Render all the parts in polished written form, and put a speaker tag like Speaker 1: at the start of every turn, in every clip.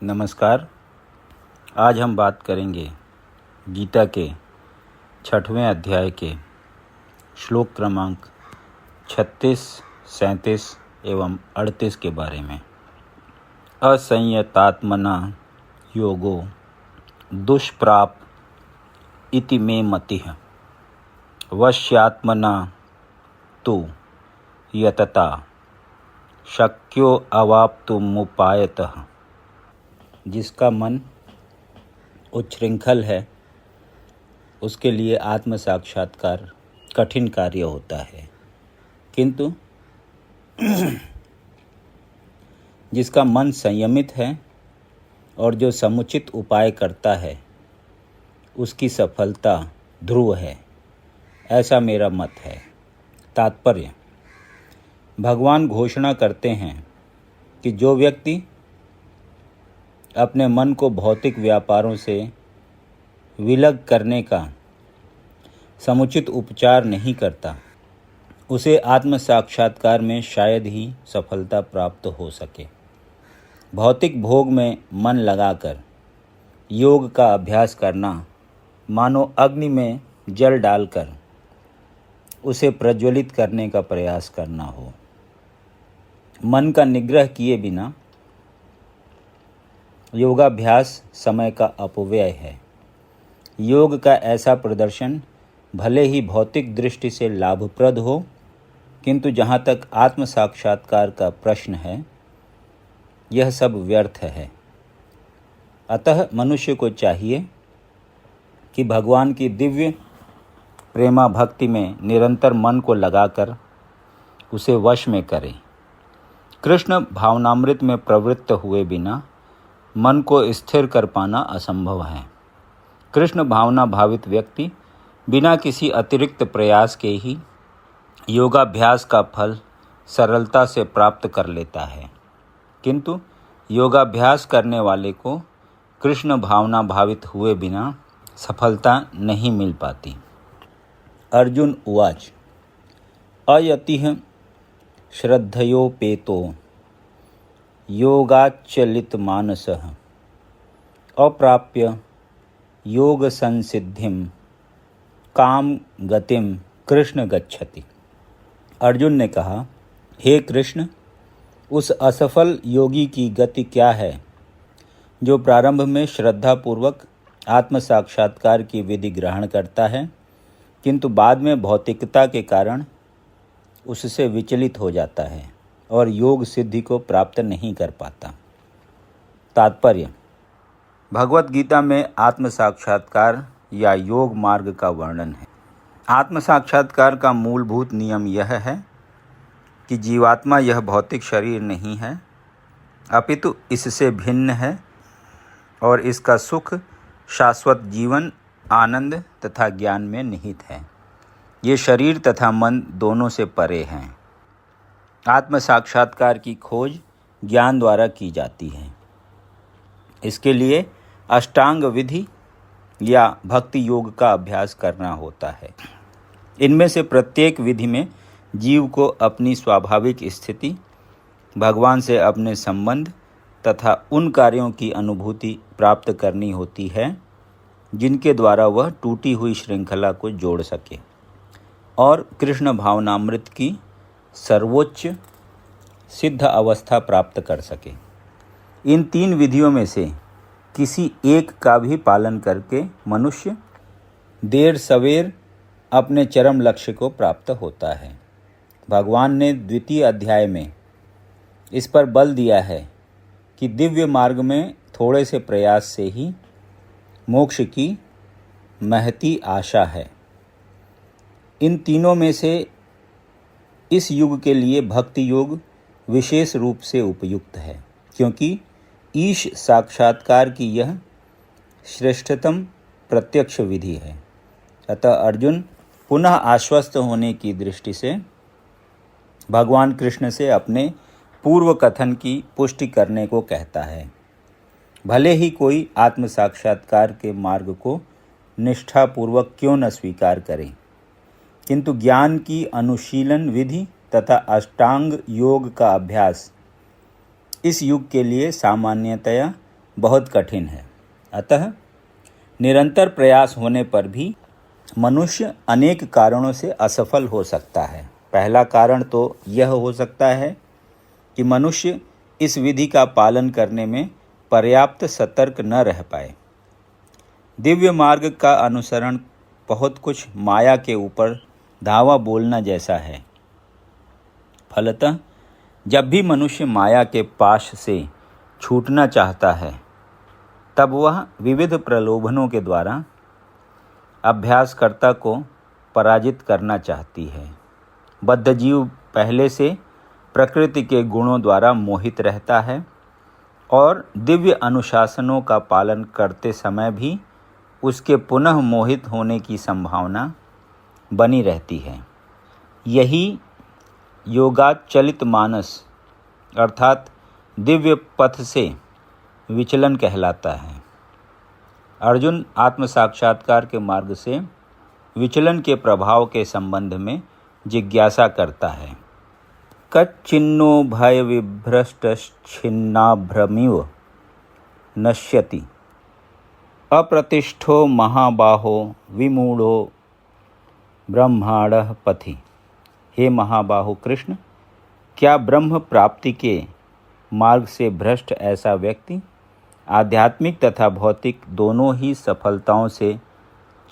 Speaker 1: नमस्कार। आज हम बात करेंगे गीता के 6वें अध्याय के श्लोक क्रमांक 36, 37 एवं 38 के बारे में। असंयतात्मना योगो दुष्प्राप इति मे मतिः वश्यात्मना तु यतता शक्यो अवाप्तुमुपायतः। जिसका मन उच्छृंखल है उसके लिए आत्म साक्षात्कार कठिन कार्य होता है, किंतु जिसका मन संयमित है और जो समुचित उपाय करता है उसकी सफलता ध्रुव है, ऐसा मेरा मत है। तात्पर्य: भगवान घोषणा करते हैं कि जो व्यक्ति अपने मन को भौतिक व्यापारों से विलग करने का समुचित उपचार नहीं करता, उसे आत्म साक्षात्कार में शायद ही सफलता प्राप्त हो सके। भौतिक भोग में मन लगाकर योग का अभ्यास करना मानो अग्नि में जल डालकर उसे प्रज्वलित करने का प्रयास करना हो। मन का निग्रह किए बिना योगाभ्यास समय का अपव्यय है। योग का ऐसा प्रदर्शन भले ही भौतिक दृष्टि से लाभप्रद हो, किंतु जहाँ तक आत्म साक्षात्कार का प्रश्न है, यह सब व्यर्थ है। अतः मनुष्य को चाहिए कि भगवान की दिव्य प्रेमा भक्ति में निरंतर मन को लगाकर उसे वश में करे। कृष्ण भावनामृत में प्रवृत्त हुए बिना मन को स्थिर कर पाना असंभव है। कृष्ण भावना भावित व्यक्ति बिना किसी अतिरिक्त प्रयास के ही योगाभ्यास का फल सरलता से प्राप्त कर लेता है, किंतु योगाभ्यास करने वाले को कृष्ण भावना भावित हुए बिना सफलता नहीं मिल पाती। अर्जुन उवाच अयतिः श्रद्धयोपेतो योगाच्चलितमानसः अप्राप्य योग संसिद्धिं काम गतिं कृष्ण गच्छति। अर्जुन ने कहा, हे कृष्ण, उस असफल योगी की गति क्या है जो प्रारंभ में श्रद्धापूर्वक आत्म साक्षात्कार की विधि ग्रहण करता है, किंतु बाद में भौतिकता के कारण उससे विचलित हो जाता है और योग सिद्धि को प्राप्त नहीं कर पाता। तात्पर्य: भगवत गीता में आत्म साक्षात्कार या योग मार्ग का वर्णन है। आत्म साक्षात्कार का मूलभूत नियम यह है कि जीवात्मा यह भौतिक शरीर नहीं है, अपितु इससे भिन्न है और इसका सुख शाश्वत जीवन, आनंद तथा ज्ञान में निहित है। ये शरीर तथा मन दोनों से परे हैं। आत्म साक्षात्कार की खोज ज्ञान द्वारा की जाती है। इसके लिए अष्टांग विधि या भक्ति योग का अभ्यास करना होता है। इनमें से प्रत्येक विधि में जीव को अपनी स्वाभाविक स्थिति, भगवान से अपने संबंध तथा उन कार्यों की अनुभूति प्राप्त करनी होती है जिनके द्वारा वह टूटी हुई श्रृंखला को जोड़ सके और कृष्ण भावनामृत की सर्वोच्च सिद्ध अवस्था प्राप्त कर सके। इन तीन विधियों में से किसी एक का भी पालन करके मनुष्य देर सवेर अपने चरम लक्ष्य को प्राप्त होता है। भगवान ने द्वितीय अध्याय में इस पर बल दिया है कि दिव्य मार्ग में थोड़े से प्रयास से ही मोक्ष की महती आशा है। इन तीनों में से इस युग के लिए भक्ति योग विशेष रूप से उपयुक्त है, क्योंकि ईश साक्षात्कार की यह श्रेष्ठतम प्रत्यक्ष विधि है। अतः अर्जुन पुनः आश्वस्त होने की दृष्टि से भगवान कृष्ण से अपने पूर्व कथन की पुष्टि करने को कहता है। भले ही कोई आत्म साक्षात्कार के मार्ग को निष्ठापूर्वक क्यों न स्वीकार करे, किंतु ज्ञान की अनुशीलन विधि तथा अष्टांग योग का अभ्यास इस युग के लिए सामान्यतया बहुत कठिन है। अतः निरंतर प्रयास होने पर भी मनुष्य अनेक कारणों से असफल हो सकता है। पहला कारण तो यह हो सकता है कि मनुष्य इस विधि का पालन करने में पर्याप्त सतर्क न रह पाए। दिव्य मार्ग का अनुसरण बहुत कुछ माया के ऊपर धावा बोलना जैसा है। फलतः जब भी मनुष्य माया के पाश से छूटना चाहता है, तब वह विविध प्रलोभनों के द्वारा अभ्यासकर्ता को पराजित करना चाहती है। बद्धजीव पहले से प्रकृति के गुणों द्वारा मोहित रहता है और दिव्य अनुशासनों का पालन करते समय भी उसके पुनः मोहित होने की संभावना बनी रहती है। यही योगाचलित मानस अर्थात दिव्य पथ से विचलन कहलाता है। अर्जुन आत्म साक्षात्कार के मार्ग से विचलन के प्रभाव के संबंध में जिज्ञासा करता है। कच्चिन्नो भय विभ्रष्टच्छिन्नाभ्रमिव नश्यति अप्रतिष्ठो महाबाहो विमूढ़ो ब्रह्मांडः पथि। हे महाबाहो कृष्ण, क्या ब्रह्म प्राप्ति के मार्ग से भ्रष्ट ऐसा व्यक्ति आध्यात्मिक तथा भौतिक दोनों ही सफलताओं से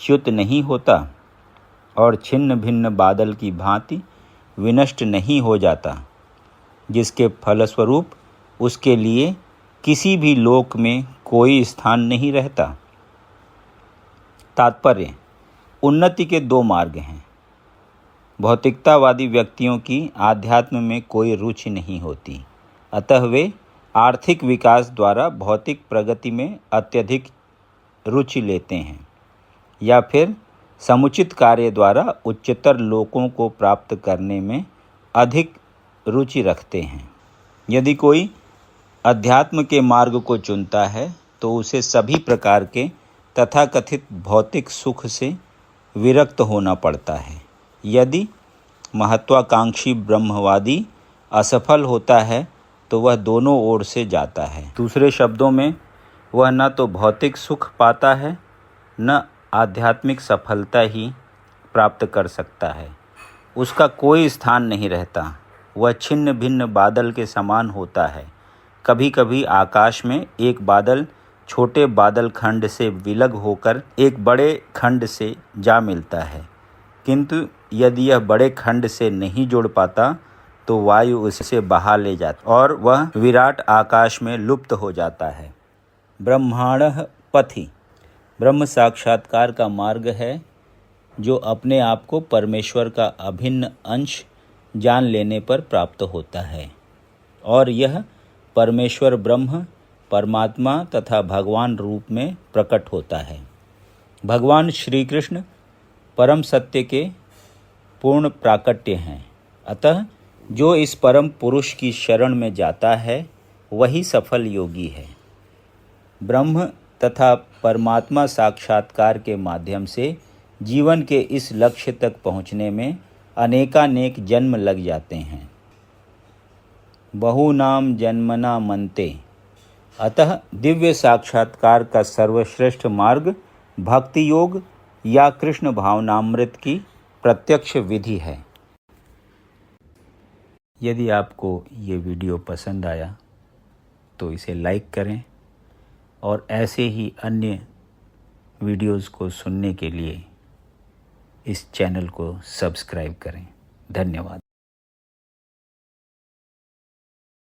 Speaker 1: च्युत नहीं होता और छिन्न भिन्न बादल की भांति विनष्ट नहीं हो जाता, जिसके फलस्वरूप उसके लिए किसी भी लोक में कोई स्थान नहीं रहता। तात्पर्य: उन्नति के दो मार्ग हैं। भौतिकतावादी व्यक्तियों की आध्यात्म में कोई रुचि नहीं होती, अतः वे आर्थिक विकास द्वारा भौतिक प्रगति में अत्यधिक रुचि लेते हैं, या फिर समुचित कार्य द्वारा उच्चतर लोकों को प्राप्त करने में अधिक रुचि रखते हैं। यदि कोई अध्यात्म के मार्ग को चुनता है तो उसे सभी प्रकार के तथाकथित भौतिक सुख से विरक्त होना पड़ता है। यदि महत्वाकांक्षी ब्रह्मवादी असफल होता है तो वह दोनों ओर से जाता है। दूसरे शब्दों में, वह न तो भौतिक सुख पाता है, न आध्यात्मिक सफलता ही प्राप्त कर सकता है। उसका कोई स्थान नहीं रहता। वह छिन्न भिन्न बादल के समान होता है। कभी कभी आकाश में एक बादल छोटे बादल खंड से विलग होकर एक बड़े खंड से जा मिलता है, किंतु यदि यह बड़े खंड से नहीं जुड़ पाता तो वायु उसे बहा ले जाती और वह विराट आकाश में लुप्त हो जाता है। ब्रह्मांडः पथि ब्रह्म साक्षात्कार का मार्ग है जो अपने आप को परमेश्वर का अभिन्न अंश जान लेने पर प्राप्त होता है, और यह परमेश्वर ब्रह्म, परमात्मा तथा भगवान रूप में प्रकट होता है। भगवान श्री कृष्ण परम सत्य के पूर्ण प्राकट्य हैं। अतः जो इस परम पुरुष की शरण में जाता है वही सफल योगी है। ब्रह्म तथा परमात्मा साक्षात्कार के माध्यम से जीवन के इस लक्ष्य तक पहुँचने में अनेकानेक जन्म लग जाते हैं। बहुनाम जन्मना मन्ते। अतः दिव्य साक्षात्कार का सर्वश्रेष्ठ मार्ग भक्ति योग या कृष्ण भावनामृत की प्रत्यक्ष विधि है। यदि आपको ये वीडियो पसंद आया तो इसे लाइक करें और ऐसे ही अन्य वीडियोज़ को सुनने के लिए इस चैनल को सब्सक्राइब करें। धन्यवाद।